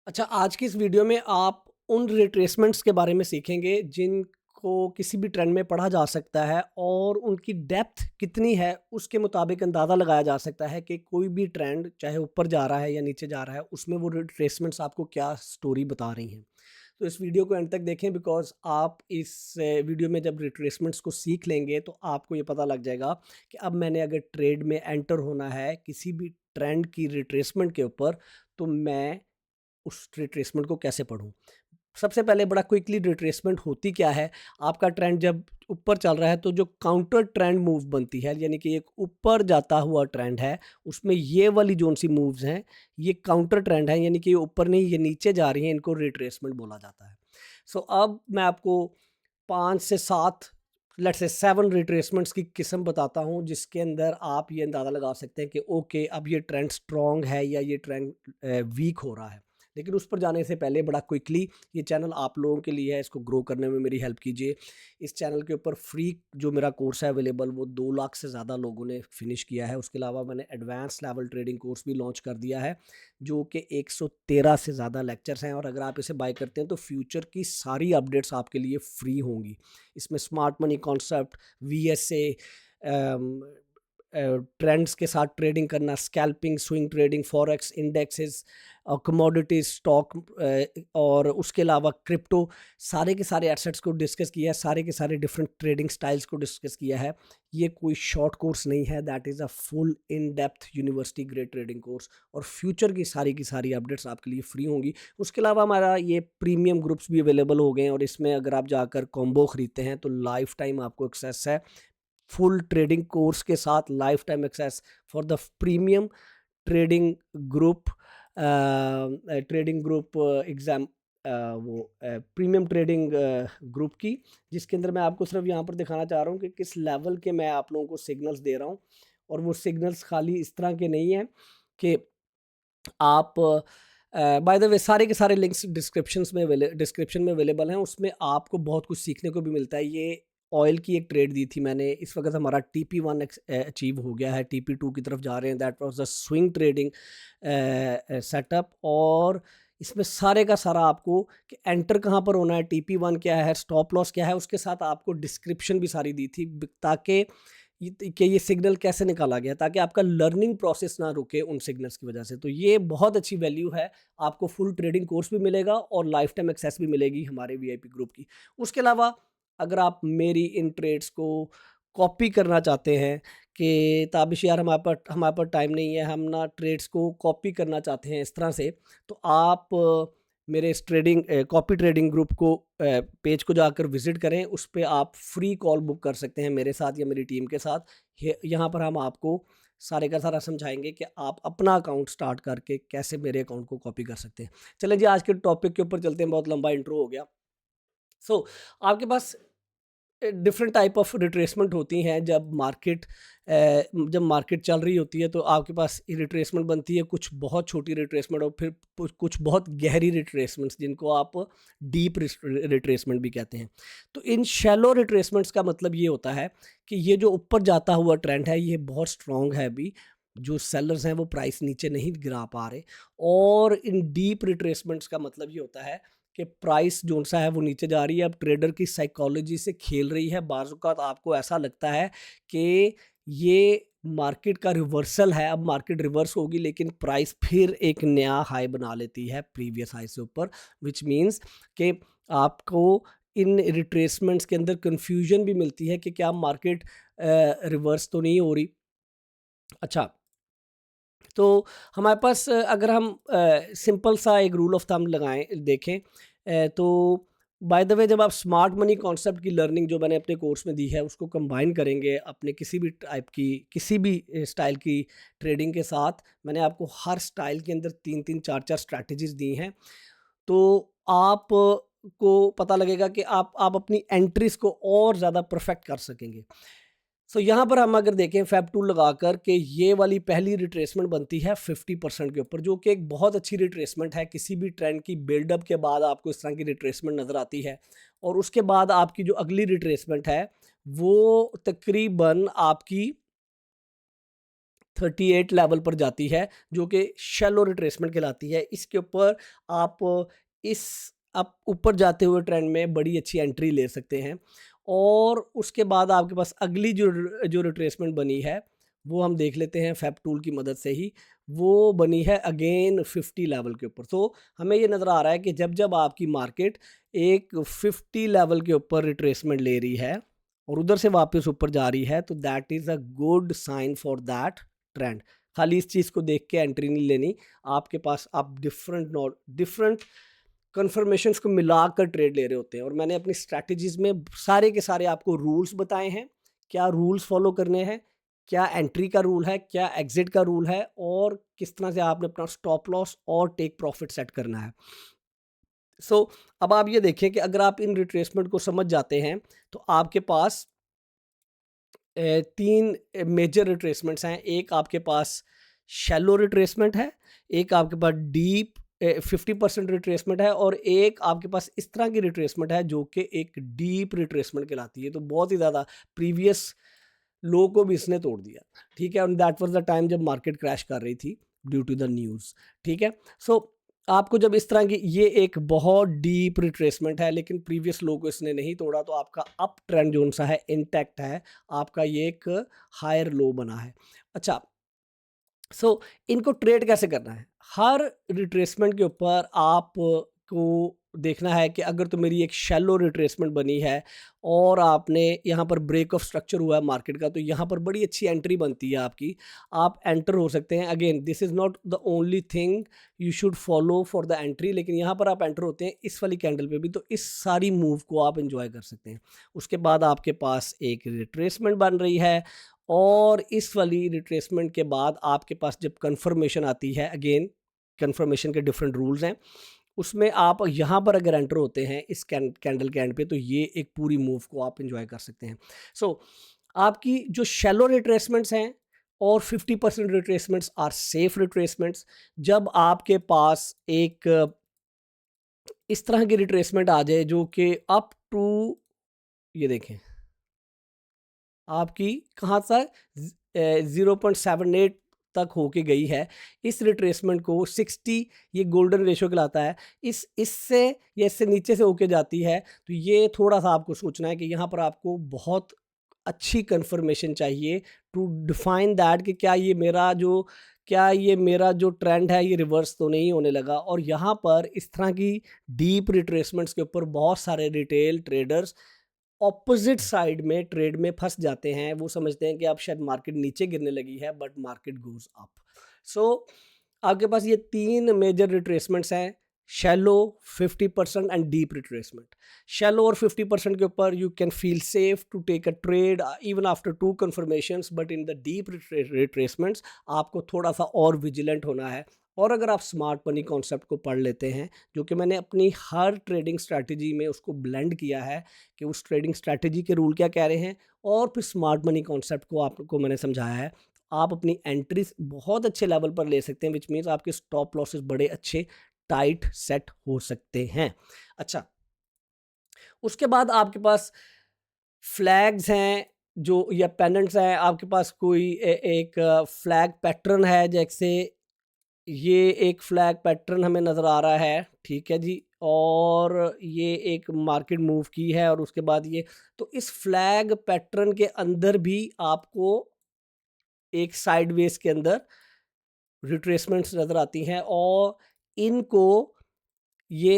अच्छा, आज की इस वीडियो में आप उन रिट्रेसमेंट्स के बारे में सीखेंगे जिनको किसी भी ट्रेंड में पढ़ा जा सकता है और उनकी डेप्थ कितनी है उसके मुताबिक अंदाज़ा लगाया जा सकता है कि कोई भी ट्रेंड चाहे ऊपर जा रहा है या नीचे जा रहा है, उसमें वो रिट्रेसमेंट्स आपको क्या स्टोरी बता रही हैं। तो इस वीडियो को एंड तक देखें बिकॉज़ आप इस वीडियो में जब रिट्रेसमेंट्स को सीख लेंगे तो आपको ये पता लग जाएगा कि अब मैंने अगर ट्रेड में एंटर होना है किसी भी ट्रेंड की रिट्रेसमेंट के ऊपर, तो मैं उस रिट्रेसमेंट को कैसे पढूँ? सबसे पहले बड़ा क्विकली रिट्रेसमेंट होती क्या है? आपका ट्रेंड जब ऊपर चल रहा है तो जो काउंटर ट्रेंड मूव बनती है, यानी कि एक ऊपर जाता हुआ ट्रेंड है, उसमें ये वाली जोन-सी मूव्स हैं, ये काउंटर ट्रेंड है, यानी कि ये ऊपर नहीं ये नीचे जा रही हैं, इनको रिट्रेसमेंट बोला जाता है। सो अब मैं आपको 5 से 7 लेट्स से 7 रिट्रेसमेंट्स की किस्म बताता हूँ, जिसके अंदर आप ये अंदाज़ा लगा सकते हैं कि ओके अब ये ट्रेंड स्ट्रॉन्ग है या ये ट्रेंड वीक हो रहा है। लेकिन उस पर जाने से पहले बड़ा क्विकली ये चैनल आप लोगों के लिए है, इसको ग्रो करने में मेरी हेल्प कीजिए। इस चैनल के ऊपर फ्री जो मेरा कोर्स है अवेलेबल वो 2 लाख से ज़्यादा लोगों ने फिनिश किया है। उसके अलावा मैंने एडवांस लेवल ट्रेडिंग कोर्स भी लॉन्च कर दिया है, जो कि 113 से ज़्यादा लेक्चर्स हैं और अगर आप इसे बाय करते हैं तो फ्यूचर की सारी अपडेट्स आपके लिए फ्री होंगी। इसमें स्मार्ट मनी कॉन्सेप्ट, वीएसए, अम, ट्रेंड्स के साथ ट्रेडिंग करना, scalping, swing trading, forex, indexes और कमोडिटीज, स्टॉक और उसके अलावा क्रिप्टो, सारे के सारे एसेट्स को डिस्कस किया है, सारे के सारे डिफरेंट ट्रेडिंग स्टाइल्स को डिस्कस किया है। ये कोई शॉर्ट कोर्स नहीं है, that is a full in depth university grade trading course और फ्यूचर की सारी अपडेट्स आपके लिए फ्री होंगी। उसके अलावा हमारा ये प्रीमियम ग्रुप्स भी अवेलेबल हो गए हैं और इसमें अगर आप जाकर कॉम्बो खरीदते हैं तो लाइफ टाइम आपको एक्सेस है फुल ट्रेडिंग कोर्स के साथ, life time access for the premium trading group, trading group exam, वो प्रीमियम ट्रेडिंग ग्रुप की, जिसके अंदर मैं आपको सिर्फ यहाँ पर दिखाना चाह रहा हूँ कि किस लेवल के मैं आप लोगों को सिग्नल्स दे रहा हूँ और वो सिग्नल्स खाली इस तरह के नहीं हैं कि आप बाय द वे सारे के सारे लिंक्स डिस्क्रिप्शन में अवेलेबल हैं। उसमें आपको बहुत कुछ सीखने को भी मिलता है। ये ऑयल की एक ट्रेड दी थी मैंने, इस वक़्त हमारा TP1 अचीव हो गया है, TP2 की तरफ जा रहे हैं, that was the swing trading setup और इसमें सारे का सारा आपको कि एंटर कहाँ पर होना है, TP1 क्या है, स्टॉप लॉस क्या है, उसके साथ आपको डिस्क्रिप्शन भी सारी दी थी ताकि ये सिग्नल कैसे निकाला गया ताकि आपका लर्निंग प्रोसेस ना रुके उन सिग्नल्स की वजह से। तो ये बहुत अच्छी वैल्यू है, आपको फुल ट्रेडिंग कोर्स भी मिलेगा और लाइफ टाइम एक्सेस भी मिलेगी हमारे वीआईपी ग्रुप की। उसके अलावा अगर आप मेरी इन ट्रेड्स को कॉपी करना चाहते हैं कि ताबिश यार हमारे पास टाइम नहीं है, हम ना ट्रेड्स को कॉपी करना चाहते हैं इस तरह से, तो आप मेरे इस कॉपी ट्रेडिंग ग्रुप को पेज को जाकर विज़िट करें, उस पे आप फ्री कॉल बुक कर सकते हैं मेरे साथ या मेरी टीम के साथ। यहाँ पर हम आपको सारे का सारा समझाएँगे कि आप अपना अकाउंट स्टार्ट करके कैसे मेरे अकाउंट को कॉपी कर सकते हैं। चलें जी आज के टॉपिक के ऊपर चलते हैं, बहुत लंबा इंट्रो हो गया। आपके पास डिफरेंट टाइप ऑफ रिट्रेसमेंट होती हैं जब मार्केट चल रही होती है तो आपके पास रिट्रेसमेंट बनती है, कुछ बहुत छोटी रिट्रेसमेंट और फिर कुछ बहुत गहरी रिट्रेसमेंट्स जिनको आप डीप रिट्रेसमेंट भी कहते हैं। तो इन शैलो रिट्रेसमेंट्स का मतलब ये होता है कि ये जो ऊपर जाता हुआ ट्रेंड है ये बहुत स्ट्रॉन्ग है अभी, जो सेलर्स हैं वो प्राइस नीचे नहीं गिरा पा रहे और इन डीप रिट्रेसमेंट्स का मतलब ये होता है कि प्राइस जो-सा है वो नीचे जा रही है, अब ट्रेडर की साइकोलॉजी से खेल रही है। बाज़ औक़ात आपको ऐसा लगता है कि ये मार्केट का रिवर्सल है, अब मार्केट रिवर्स होगी लेकिन प्राइस फिर एक नया हाई बना लेती है प्रीवियस हाई से ऊपर, व्हिच मीन्स कि आपको इन रिट्रेसमेंट्स के अंदर कन्फ्यूज़न भी मिलती है कि क्या मार्केट रिवर्स तो नहीं हो रही। अच्छा, तो हमारे पास अगर हम सिंपल सा एक रूल ऑफ थंब लगाएँ देखें, तो बाय द वे जब आप स्मार्ट मनी कॉन्सेप्ट की लर्निंग जो मैंने अपने कोर्स में दी है उसको कंबाइन करेंगे अपने किसी भी स्टाइल की ट्रेडिंग के साथ, मैंने आपको हर स्टाइल के अंदर 3-3 4-4 स्ट्रैटेजीज़ दी हैं। तो आप को पता लगेगा कि आप अपनी एंट्रीज़ को और ज़्यादा परफेक्ट कर सकेंगे। यहाँ पर हम अगर देखें फैब टूल लगाकर कि ये वाली पहली रिट्रेसमेंट बनती है 50% के ऊपर, जो कि एक बहुत अच्छी रिट्रेसमेंट है। किसी भी ट्रेंड की बिल्डअप के बाद आपको इस तरह की रिट्रेसमेंट नज़र आती है और उसके बाद आपकी जो अगली रिट्रेसमेंट है वो तकरीबन आपकी 38 लेवल पर जाती है, जो कि शैलो रिट्रेसमेंट कहलाती है। इसके ऊपर आप इस आप ऊपर जाते हुए ट्रेंड में बड़ी अच्छी एंट्री ले सकते हैं। और उसके बाद आपके पास अगली जो रिट्रेसमेंट बनी है, वो हम देख लेते हैं फेब टूल की मदद से ही। वो बनी है अगेन 50 लेवल के ऊपर। तो हमें ये नज़र आ रहा है कि जब आपकी मार्केट एक 50 लेवल के ऊपर रिट्रेसमेंट ले रही है और उधर से वापस ऊपर जा रही है, तो that is a good sign for that trend. खाली इस चीज़ को देख के एंट्री नहीं लेनी, आपके पास आप डिफरेंट कन्फर्मेशंस को मिलाकर ट्रेड ले रहे होते हैं। और मैंने अपनी स्ट्रैटेजीज में सारे के सारे आपको रूल्स बताए हैं, क्या रूल्स फॉलो करने हैं, क्या एंट्री का रूल है, क्या एग्जिट का रूल है, और किस तरह से आपने अपना स्टॉप लॉस और टेक प्रॉफिट सेट करना है। अब आप ये देखिए कि अगर आप इन रिट्रेसमेंट को समझ जाते हैं, तो आपके पास 3 मेजर रिट्रेसमेंट्स हैं। एक आपके पास शैलो रिट्रेसमेंट है, एक आपके पास डीप 50% रिट्रेसमेंट है, और एक आपके पास इस तरह की रिट्रेसमेंट है जो कि एक डीप रिट्रेसमेंट कहलाती है। तो बहुत ही ज़्यादा प्रीवियस लो को भी इसने तोड़ दिया, ठीक है। And that was the time जब मार्केट क्रैश कर रही थी ड्यू टू द न्यूज़, ठीक है। सो आपको जब इस तरह की ये एक बहुत डीप रिट्रेसमेंट है, लेकिन प्रीवियस लो को इसने नहीं तोड़ा, तो आपका अप ट्रेंड जो सा है इंटैक्ट है, आपका ये एक हायर लो बना है। अच्छा, इनको ट्रेड कैसे करना है? हर रिट्रेसमेंट के ऊपर आपको देखना है कि अगर तो मेरी एक शैलो रिट्रेसमेंट बनी है और आपने यहाँ पर ब्रेक ऑफ स्ट्रक्चर हुआ है मार्केट का, तो यहाँ पर बड़ी अच्छी एंट्री बनती है आपकी, आप एंटर हो सकते हैं। Again this is not the only thing you should follow for the entry, लेकिन यहाँ पर आप एंटर होते हैं इस वाली कैंडल पे भी, तो इस सारी मूव को आप एंजॉय कर सकते हैं। उसके बाद आपके पास एक रिट्रेसमेंट बन रही है, और इस वाली रिट्रेसमेंट के बाद आपके पास जब कंफर्मेशन आती है, अगेन कंफर्मेशन के डिफरेंट रूल्स हैं, उसमें आप यहाँ पर अगर एंटर होते हैं इस कैंडल के एंड पे, तो ये एक पूरी मूव को आप एंजॉय कर सकते हैं। आपकी जो शैलो रिट्रेसमेंट्स हैं और 50% रिट्रेसमेंट्स आर सेफ रिट्रेसमेंट्स। जब आपके पास एक इस तरह की रिट्रेसमेंट आ जाए जो कि अप टू, ये देखें, आपकी कहाँ तक 0.78 तक होके गई है। इस रिट्रेसमेंट को 60 ये गोल्डन रेशियो कहलाता है। इससे या इससे नीचे से होके जाती है, तो ये थोड़ा सा आपको सोचना है कि यहाँ पर आपको बहुत अच्छी कंफर्मेशन चाहिए टू डिफाइन दैट कि क्या ये मेरा जो ट्रेंड है ये रिवर्स तो नहीं होने लगा। और यहाँ पर इस तरह की डीप रिट्रेसमेंट्स के ऊपर बहुत सारे रिटेल ट्रेडर्स ऑपोजिट साइड में ट्रेड में फंस जाते हैं। वो समझते हैं कि अब शायद मार्केट नीचे गिरने लगी है, but market goes up. So आपके पास ये 3 मेजर रिट्रेसमेंट्स हैं, shallow, 50% and deep retracement. Shallow और 50% के ऊपर you can feel safe to take a trade even after 2 confirmations, but in the deep retracements आपको थोड़ा सा और विजिलेंट होना है। और अगर आप स्मार्ट मनी कॉन्सेप्ट को पढ़ लेते हैं, जो कि मैंने अपनी हर ट्रेडिंग स्ट्रैटेजी में उसको ब्लेंड किया है कि उस ट्रेडिंग स्ट्रैटेजी के रूल क्या कह रहे हैं, और फिर स्मार्ट मनी कॉन्सेप्ट को आपको मैंने समझाया है, आप अपनी एंट्रीज बहुत अच्छे लेवल पर ले सकते हैं, विच मीन्स आपके स्टॉप लॉसेस बड़े अच्छे टाइट सेट हो सकते हैं। अच्छा, उसके बाद आपके पास फ्लैग्स हैं जो, या पेनेंट्स हैं। आपके पास कोई एक फ्लैग पैटर्न है, जैसे ये एक फ्लैग पैटर्न हमें नज़र आ रहा है, ठीक है जी, और ये एक मार्केट मूव की है, और उसके बाद ये, तो इस फ्लैग पैटर्न के अंदर भी आपको एक साइडवेज के अंदर रिट्रेसमेंट्स नज़र आती हैं, और इनको ये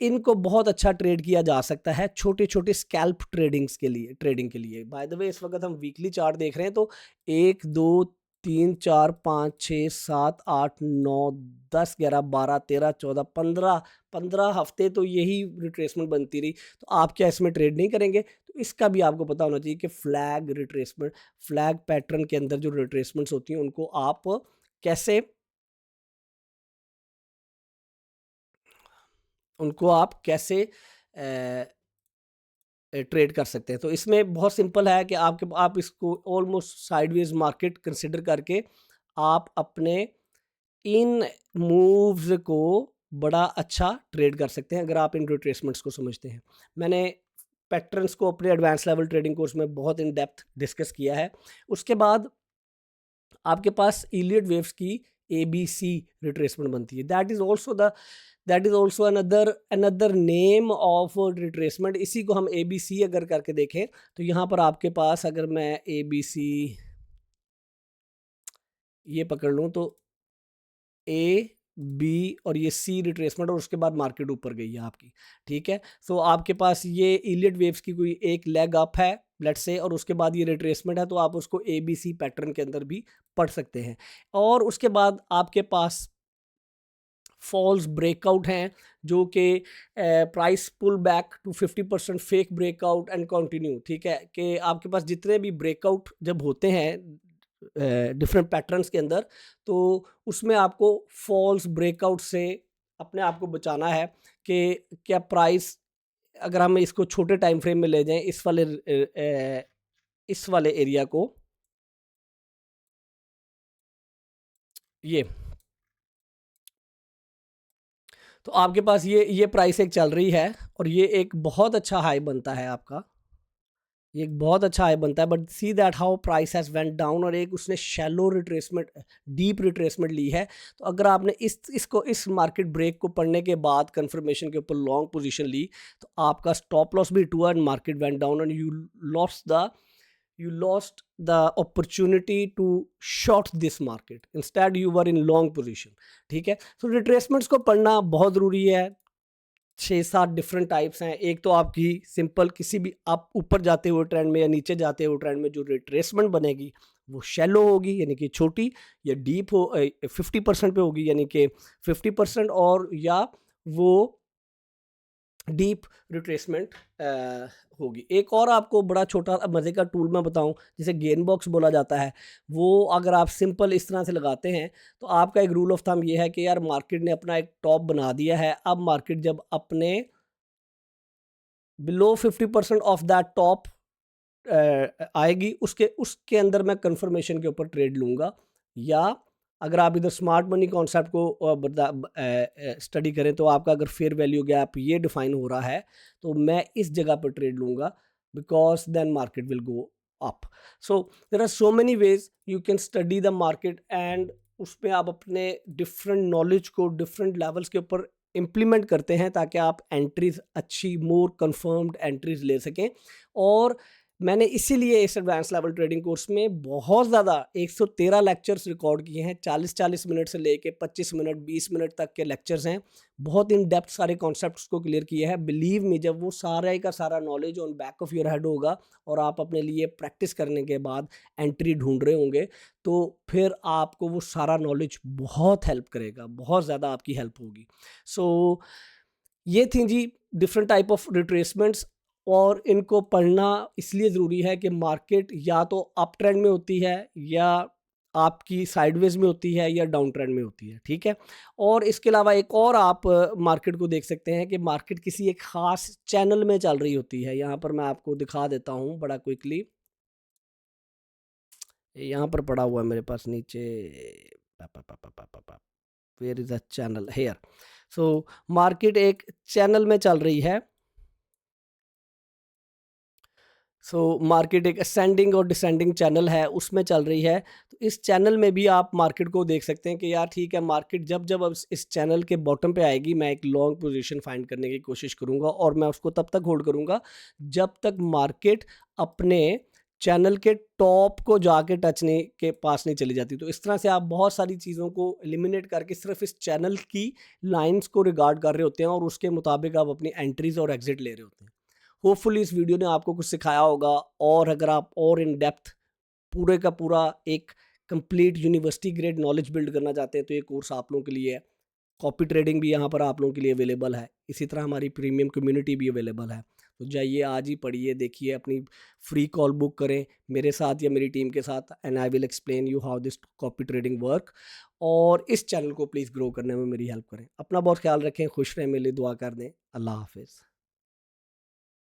इनको बहुत अच्छा ट्रेड किया जा सकता है छोटे-छोटे स्कैल्प ट्रेडिंग के लिए। बाय द वे, इस वक़्त हम वीकली चार्ट देख रहे हैं, तो 1, 2, 3, 4, 5, 6, 7, 8, 9, 10, 11, 12, 13, 14, 15 हफ्ते तो यही रिट्रेसमेंट बनती रही। तो आप क्या इसमें ट्रेड नहीं करेंगे? तो इसका भी आपको पता होना चाहिए कि फ्लैग पैटर्न के अंदर जो रिट्रेसमेंट्स होती हैं, उनको आप कैसे ट्रेड कर सकते हैं। तो इसमें बहुत सिंपल है कि आप इसको ऑलमोस्ट साइडवेज मार्केट कंसिडर करके आप अपने इन मूव्स को बड़ा अच्छा ट्रेड कर सकते हैं, अगर आप इन रिट्रेसमेंट्स को समझते हैं। मैंने पैटर्न्स को अपने एडवांस लेवल ट्रेडिंग कोर्स में बहुत इन डेप्थ डिस्कस किया है। उसके बाद आपके पास इलियट वेव्स की ABC रिट्रेसमेंट बनती है। That is also another name of retracement. इसी को हम ABC अगर करके देखें तो यहाँ पर आपके पास अगर मैं ABC ये पकड़ लूँ तो A B और ये C रिट्रेसमेंट, और उसके बाद मार्केट ऊपर गई है आपकी, ठीक है। सो आपके पास ये इलियट वेव्स की कोई एक लेग अप है लेट्स से, और उसके बाद ये रिट्रेसमेंट है, तो आप उसको ABC पैटर्न के अंदर भी पढ़ सकते हैं। और उसके बाद आपके पास फॉल्स ब्रेकआउट हैं जो कि price pull back to 50% fake breakout and continue, ठीक है। कि आपके पास जितने भी ब्रेकआउट जब होते हैं डिफरेंट पैटर्न्स के अंदर, तो उसमें आपको फॉल्स ब्रेकआउट से अपने आप को बचाना है कि क्या प्राइस, अगर हम इसको छोटे टाइम फ्रेम में ले जाएं, इस वाले एरिया को, ये तो आपके पास ये प्राइस एक चल रही है और ये एक बहुत अच्छा हाई बनता है आपका, ये एक बहुत अच्छा हाई बनता है, but see that how price has went down, और एक उसने शैलो रिट्रेसमेंट, डीप रिट्रेसमेंट ली है। तो अगर आपने इस मार्केट ब्रेक को पढ़ने के बाद कंफर्मेशन के ऊपर लॉन्ग पोजीशन ली, तो आपका स्टॉप लॉस भी हुआ and market went down and you lost the opportunity to short this market, instead you were in long position, ठीक है। तो रिट्रेसमेंट्स को पढ़ना बहुत ज़रूरी है। 6-7 डिफरेंट टाइप्स हैं। एक तो आपकी सिंपल किसी भी आप ऊपर जाते हुए ट्रेंड में या नीचे जाते हुए ट्रेंड में जो रिट्रेसमेंट बनेगी वो शैलो होगी यानी कि छोटी, या डीप हो 50% पे होगी यानी कि 50%, और या वो डीप रिट्रेसमेंट होगी। एक और आपको बड़ा छोटा मज़े का टूल मैं बताऊं, जिसे गेन बॉक्स बोला जाता है, वो अगर आप सिंपल इस तरह से लगाते हैं तो आपका एक रूल ऑफ थंब ये है कि यार मार्केट ने अपना एक टॉप बना दिया है, अब मार्केट जब अपने बिलो 50% ऑफ दैट टॉप आएगी, उसके अंदर मैं कंफर्मेशन के ऊपर ट्रेड लूँगा। या अगर आप इधर स्मार्ट मनी कॉन्सेप्ट को स्टडी करें तो आपका अगर फेयर वैल्यू गैप ये डिफाइन हो रहा है तो मैं इस जगह पर ट्रेड लूँगा, because then market will go up. So there are so many ways you can study the market, and उसमें आप अपने डिफरेंट नॉलेज को डिफरेंट लेवल्स के ऊपर इम्प्लीमेंट करते हैं ताकि आप एंट्रीज अच्छी, मोर कंफर्म्ड एंट्रीज ले सकें। और मैंने इसीलिए इस एडवांस लेवल ट्रेडिंग कोर्स में बहुत ज़्यादा 113 लेक्चर्स रिकॉर्ड किए हैं। 40-40 मिनट से लेके 25 मिनट 20 मिनट तक के लेक्चर्स हैं। बहुत इन डेप्थ सारे कॉन्सेप्ट्स को क्लियर किया है। बिलीव मी, जब वो सारा का सारा knowledge on back of your head होगा और आप अपने लिए प्रैक्टिस करने के बाद एंट्री ढूंढ रहे होंगे, तो फिर आपको वो सारा नॉलेज बहुत हेल्प करेगा, बहुत ज़्यादा आपकी हेल्प होगी। सो ये थी जी डिफरेंट टाइप ऑफ रिट्रेसमेंट्स, और इनको पढ़ना इसलिए ज़रूरी है कि मार्केट या तो अप ट्रेंड में होती है, या आपकी साइडवेज में होती है, या डाउन ट्रेंड में होती है, ठीक है। और इसके अलावा एक और आप मार्केट को देख सकते हैं कि मार्केट किसी एक ख़ास चैनल में चल रही होती है। यहाँ पर मैं आपको दिखा देता हूँ बड़ा क्विकली। यहाँ पर पड़ा हुआ है मेरे पास नीचे, where is a channel hair. So market एक चैनल में चल रही है। मार्केट एक असेंडिंग और डिसेंडिंग चैनल है, उसमें चल रही है। तो इस चैनल में भी आप मार्केट को देख सकते हैं कि यार ठीक है, मार्केट जब जब अब इस चैनल के बॉटम पे आएगी, मैं एक लॉन्ग पोजीशन फाइंड करने की कोशिश करूंगा, और मैं उसको तब तक होल्ड करूंगा जब तक मार्केट अपने चैनल के टॉप को जाके टचने के पास नहीं चली जाती। तो इस तरह से आप बहुत सारी चीज़ों को एलिमिनेट करके सिर्फ इस चैनल की लाइंस को रिगार्ड कर रहे होते हैं, और उसके मुताबिक आप अपनी एंट्रीज और एग्जिट ले रहे होते हैं। होपफुली इस वीडियो ने आपको कुछ सिखाया होगा, और अगर आप और इन डेप्थ पूरे का पूरा एक complete university grade knowledge build करना चाहते हैं तो ये कोर्स आप लोगों के लिए है। कॉपी ट्रेडिंग भी यहाँ पर आप लोगों के लिए अवेलेबल है, इसी तरह हमारी प्रीमियम कम्युनिटी भी अवेलेबल है। तो जाइए आज ही पढ़िए, देखिए, अपनी फ्री कॉल बुक करें मेरे साथ या मेरी टीम के साथ, and I will explain you how this copy trading work. और इस चैनल को प्लीज़ ग्रो करने में मेरी हेल्प करें। अपना बहुत ख्याल रखें, खुश रहें, मेरे लिए दुआ कर दें। अल्लाह हाफिज़।